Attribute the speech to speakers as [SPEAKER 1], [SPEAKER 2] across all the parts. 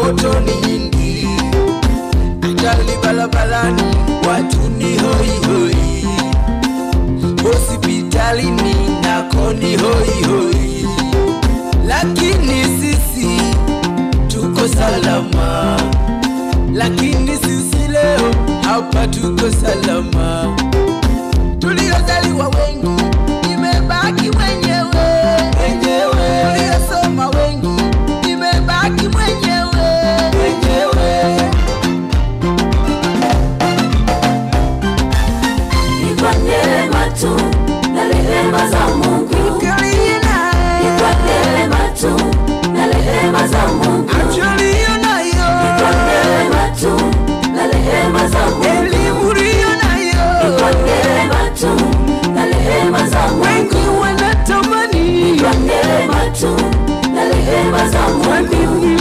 [SPEAKER 1] changamoto ni nyingi, ajali barabarani, watu ni hoi hoi, hospitalini nako ni hoi hoi, lakini sisi tuko salama, lakini sisi leo hapa tuko salama. Tuliozaliwa wengi imebaki mwenyewe, tuliosoma wengi imebaki mwenyewe.
[SPEAKER 2] Ni kwa neema tu na rehema za Mungu, ni kwa neema tu na rehema za Mungu, ni kwa neema tu na rehema za Mungu, ni kwa neema tu na rehema za Mungu,
[SPEAKER 1] Wengi wanatamani,
[SPEAKER 2] ni kwa neema tu na rehema za Mungu, ni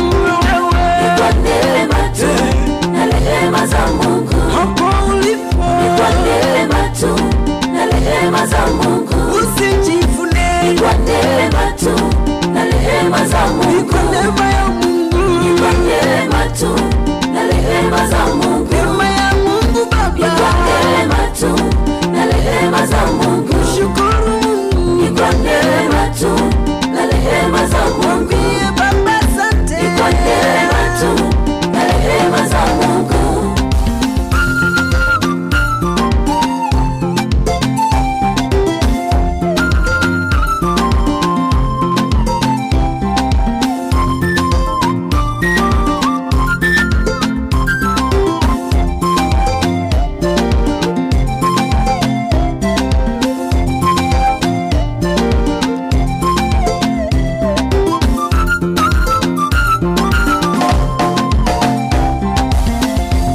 [SPEAKER 2] kwa neema tu na rehema za Mungu,
[SPEAKER 1] hapo ulipo
[SPEAKER 2] ni kwa neema tu na rehema za Mungu,
[SPEAKER 1] usijivune,
[SPEAKER 2] ni kwa neema tu na rehema za
[SPEAKER 1] ni
[SPEAKER 2] Mungu,
[SPEAKER 1] kwa neema ya Mungu,
[SPEAKER 2] ni kwa neema tu na rehema za Mungu,
[SPEAKER 1] neema ya Mungu
[SPEAKER 2] ni kwa
[SPEAKER 1] Baba,
[SPEAKER 2] neema tu na rehema za Mungu,
[SPEAKER 1] shukuru Mungu,
[SPEAKER 2] ni kwa neema tu na rehema za Mungu,
[SPEAKER 1] mwambie Baba asante,
[SPEAKER 2] ni kwa neema tu na rehema za Mungu.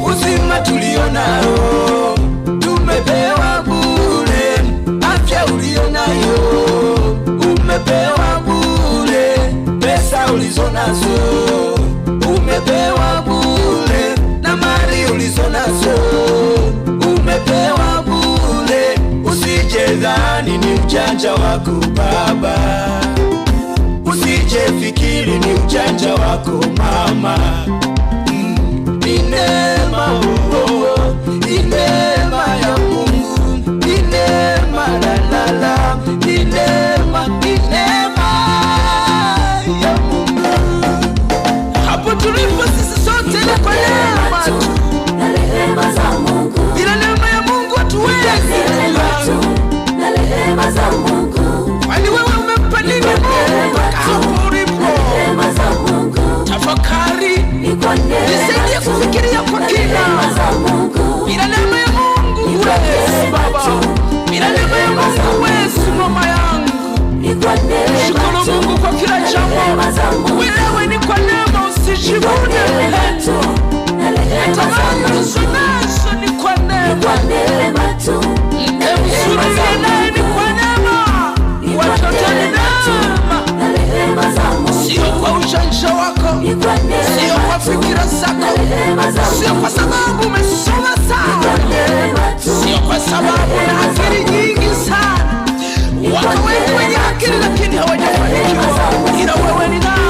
[SPEAKER 1] uzima tulionao tumepewa bure, afya ulionayo umepewa bure, pesa ulizonazo umepewa bure, na mali ulizonazo umepewa bure. Usijedhani ni ujanja wako baba, usijefikiri ni ujanja wako mama. Ni neema, ni neema ya Mungu, ni neema la, ni neema ya Mungu. Hapo tulipo sisi sote ni kwa neema tu,
[SPEAKER 2] Na rehema za Mungu,
[SPEAKER 1] bila neema ya Mungu hatuwezi.
[SPEAKER 2] neema tu na rehema za Mungu,
[SPEAKER 1] Kwani wewe umempa nini Mungu mpaka hapo ulipo?
[SPEAKER 2] rehema za Mungu,
[SPEAKER 1] Tafakari,
[SPEAKER 2] ni kwa neema
[SPEAKER 1] nisaidie
[SPEAKER 2] tu
[SPEAKER 1] kufikiria kwa
[SPEAKER 2] na
[SPEAKER 1] kina.
[SPEAKER 2] rehema za Mungu,
[SPEAKER 1] Bila neema ya Mungu huwezi Baba, bila neema ya Mungu huwezi mama yangu.
[SPEAKER 2] ni kwa neema
[SPEAKER 1] Shukuru
[SPEAKER 2] tu
[SPEAKER 1] Mungu kwa kila
[SPEAKER 2] na
[SPEAKER 1] jambo,
[SPEAKER 2] rehema za Mungu,
[SPEAKER 1] wewe ni kwa neema, usijivune.
[SPEAKER 2] neema tu na rehema za
[SPEAKER 1] Tamani
[SPEAKER 2] Mungu,
[SPEAKER 1] ulizonazo ni kwa
[SPEAKER 2] ni
[SPEAKER 1] neema,
[SPEAKER 2] kwa neema tu na rehema za
[SPEAKER 1] mzuri naye ni
[SPEAKER 2] Mungu,
[SPEAKER 1] kwa neema,
[SPEAKER 2] ni kwa
[SPEAKER 1] watoto ni
[SPEAKER 2] neema tu
[SPEAKER 1] neema,
[SPEAKER 2] na rehema za Mungu,
[SPEAKER 1] sio kwa ujanja wako,
[SPEAKER 2] ni kwa
[SPEAKER 1] sio
[SPEAKER 2] neema
[SPEAKER 1] kwa
[SPEAKER 2] tu
[SPEAKER 1] fikira
[SPEAKER 2] na
[SPEAKER 1] zako,
[SPEAKER 2] rehema za
[SPEAKER 1] sio
[SPEAKER 2] Mungu,
[SPEAKER 1] kwa sababu umesoma
[SPEAKER 2] ni kwa
[SPEAKER 1] sana,
[SPEAKER 2] neema tu
[SPEAKER 1] sio kwa sababu na akili nyingi sana. Wako wengi wenye akili lakini hawajafanikiwa, ila wewe ni nani?